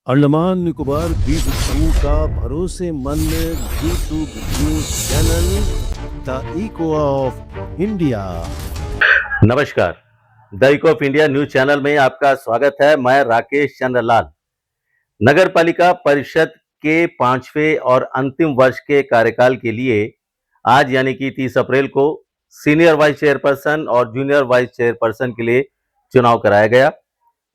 अंडमान निकोबार द्वीप समूह का भरोसेमंद YouTube news channel the echo of India. नमस्कार, the echo of India news channel में आपका स्वागत है। मैं राकेश चंद्र लाल। नगर पालिका परिषद के 5वें और अंतिम वर्ष के कार्यकाल के लिए आज यानी कि 30 अप्रैल को सीनियर वाइस चेयरपर्सन और जूनियर वाइस चेयरपर्सन के लिए चुनाव कराया गया।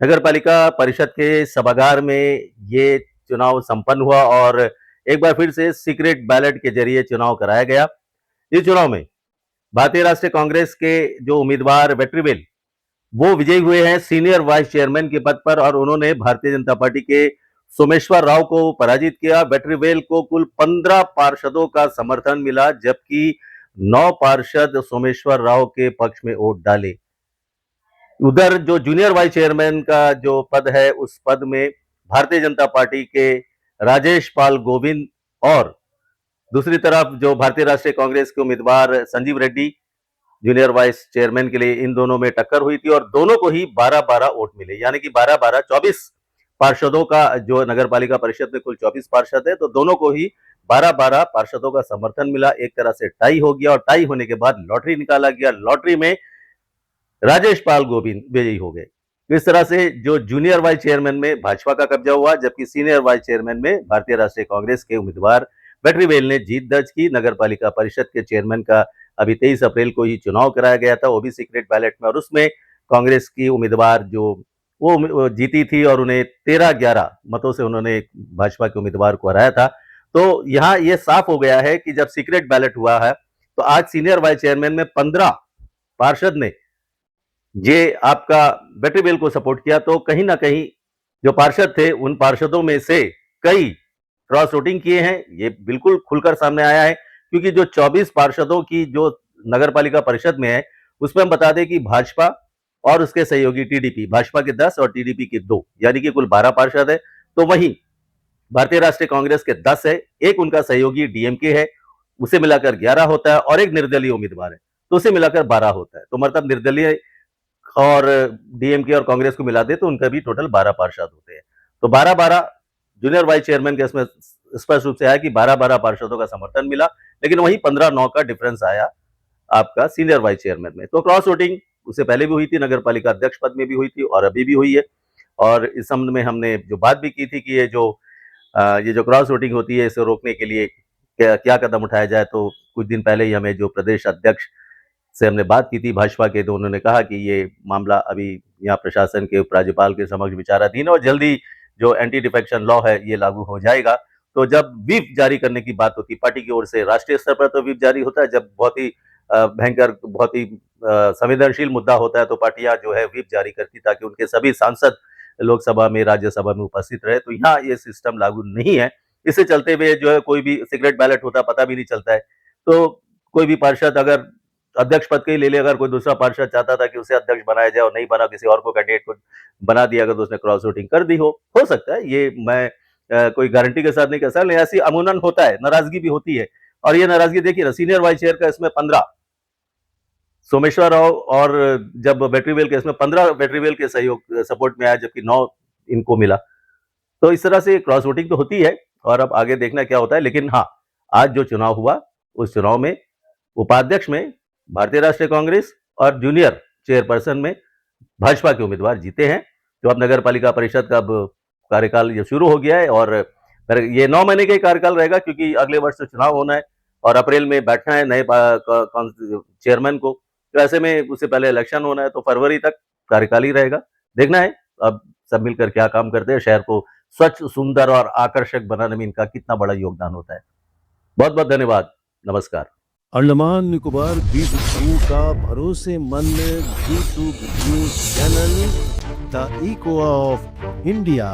नगर पालिका परिषद के सभागार में ये चुनाव संपन्न हुआ और एक बार फिर से सीक्रेट बैलेट के जरिए चुनाव कराया गया। इस चुनाव में भारतीय राष्ट्रीय कांग्रेस के जो उम्मीदवार वेट्रीवेल वो विजयी हुए हैं सीनियर वाइस चेयरमैन के पद पर और उन्होंने भारतीय जनता पार्टी के सोमेश्वर राव को पराजित किया। वेट्रीवेल को कुल 15 पार्षदों का समर्थन मिला, जबकि 9 पार्षद सोमेश्वर राव के पक्ष में वोट डाले। उधर जो जूनियर वाइस चेयरमैन का जो पद है, उस पद में भारतीय जनता पार्टी के राजेश पाल गोविंद और दूसरी तरफ जो भारतीय राष्ट्रीय कांग्रेस के उम्मीदवार Sanjeev Reddy junior vice chairman के लिए, इन दोनों में टक्कर हुई थी और दोनों को ही 12-12 वोट मिले, यानी कि 12-12 24 पार्षदों का जो नगर पालिका परिषद में कुल 24 पार्षद है, तो दोनों को ही 12-12 पार्षदों का समर्थन मिला। एक तरह से टाई हो गया और टाई होने के बाद लॉटरी निकाला गया। लॉटरी में राजेश पाल गोविंद विजयी हो गए। इस तरह से जो जूनियर वाइस चेयरमैन में भाजपा का कब्जा हुआ, जबकि सीनियर वाइस चेयरमैन में भारतीय राष्ट्रीय कांग्रेस के उम्मीदवार वेट्रीवेल ने जीत दर्ज की। नगर पालिका परिषद के चेयरमैन का अभी 23 अप्रैल को ही चुनाव कराया गया था, वो भी सीक्रेट बैलेट में, और उसमें कांग्रेस की उम्मीदवार जो वो जीती थी और उन्हें 13-11 मतों से उन्होंने भाजपा के उम्मीदवार को हराया था। तो यहाँ ये साफ हो गया है कि जब सीक्रेट बैलेट हुआ है तो आज सीनियर वाइस चेयरमैन में 15 पार्षद ने ये आपका वेट्रीवेल को सपोर्ट किया, तो कहीं ना कहीं जो पार्षद थे उन पार्षदों में से कई क्रॉस वोटिंग किए हैं। ये बिल्कुल खुलकर सामने आया है, क्योंकि जो 24 पार्षदों की जो नगर पालिका परिषद में है, उसमें हम बता दें कि भाजपा और उसके सहयोगी टीडीपी, भाजपा के 10 और टीडीपी के 2, यानी कि कुल 12 पार्षद है। तो वहीं भारतीय राष्ट्रीय कांग्रेस के 10 है, एक उनका सहयोगी डीएमके है, उसे मिलाकर 11 होता है, और एक निर्दलीय उम्मीदवार है, तो उसे मिलाकर 12 होता है। तो मतलब निर्दलीय और डीएमके और कांग्रेस को मिला दे तो उनका भी टोटल 12 पार्षद होते हैं। तो 12-12 जूनियर वाइस चेयरमैन के इसमें स्पष्ट रूप से आया कि 12-12 पार्षदों का समर्थन मिला, लेकिन वहीं 15-9 का डिफरेंस आया आपका सीनियर वाइस चेयरमैन में। तो क्रॉस वोटिंग उससे पहले भी हुई थी, नगर पालिका अध्यक्ष पद में भी हुई थी और अभी भी हुई है। और इस संबंध में हमने जो बात भी की थी कि ये जो क्रॉस वोटिंग होती है, इसे रोकने के लिए क्या कदम उठाया जाए। तो कुछ दिन पहले ही हमें जो प्रदेश अध्यक्ष से हमने बात की थी भाजपा के, तो उन्होंने कहा कि ये मामला अभी यहाँ प्रशासन के उपराज्यपाल के समक्ष विचाराधीन है और जल्दी जो एंटी डिफेक्शन लॉ है ये लागू हो जाएगा। तो जब व्हिप जारी करने की बात होती पार्टी की ओर से, राष्ट्रीय स्तर पर तो व्हिप जारी होता है, जब बहुत ही भयंकर, बहुत ही संवेदनशील मुद्दा होता है तो पार्टियां जो है व्हिप जारी करती ताकि उनके सभी सांसद लोकसभा में, राज्यसभा में उपस्थित रहे। तो यहाँ ये सिस्टम लागू नहीं है। इससे चलते हुए जो है कोई भी सीक्रेट बैलेट होता पता भी नहीं चलता है। तो कोई भी पार्षद अगर अध्यक्ष पद के ही ले ले, अगर कोई दूसरा पार्षद चाहता था कि उसे अध्यक्ष बनाया जाए और नहीं बना, किसी और को कैंडिडेट को बना दिया, अगर तो उसने क्रॉस वोटिंग कर दी हो सकता है। ये मैं कोई गारंटी के साथ नहीं कह सकता, लेकिन ऐसी अमूमन होता है, नाराजगी भी होती है। और ये नाराजगी देखिए ना, सीनियर वाइस चेयर का इसमें 15 सोमेश्वर राव और जब वेट्रीवेल के इसमें 15 वेट्रीवेल के सहयोग सपोर्ट में आया, जबकि 9 इनको मिला। तो इस तरह से क्रॉस वोटिंग तो होती है और अब आगे देखना क्या होता है। लेकिन हाँ, आज जो चुनाव हुआ उस चुनाव में उपाध्यक्ष में भारतीय राष्ट्रीय कांग्रेस और जूनियर चेयरपर्सन में भाजपा के उम्मीदवार जीते हैं। तो अब नगर पालिका परिषद का अब कार्यकाल ये शुरू हो गया है और ये 9 महीने का ही कार्यकाल रहेगा, क्योंकि अगले वर्ष तो चुनाव होना है और अप्रैल में बैठना है नए चेयरमैन को। तो ऐसे में उससे पहले इलेक्शन होना है, तो फरवरी तक कार्यकाल ही रहेगा। देखना है अब सब मिलकर क्या काम करते हैं, शहर को स्वच्छ, सुंदर और आकर्षक बनाने में इनका कितना बड़ा योगदान होता है। बहुत बहुत धन्यवाद। नमस्कार। अंडमान निकोबार द्वीप समूह का भरोसेमंद YouTube news channel the echo of India.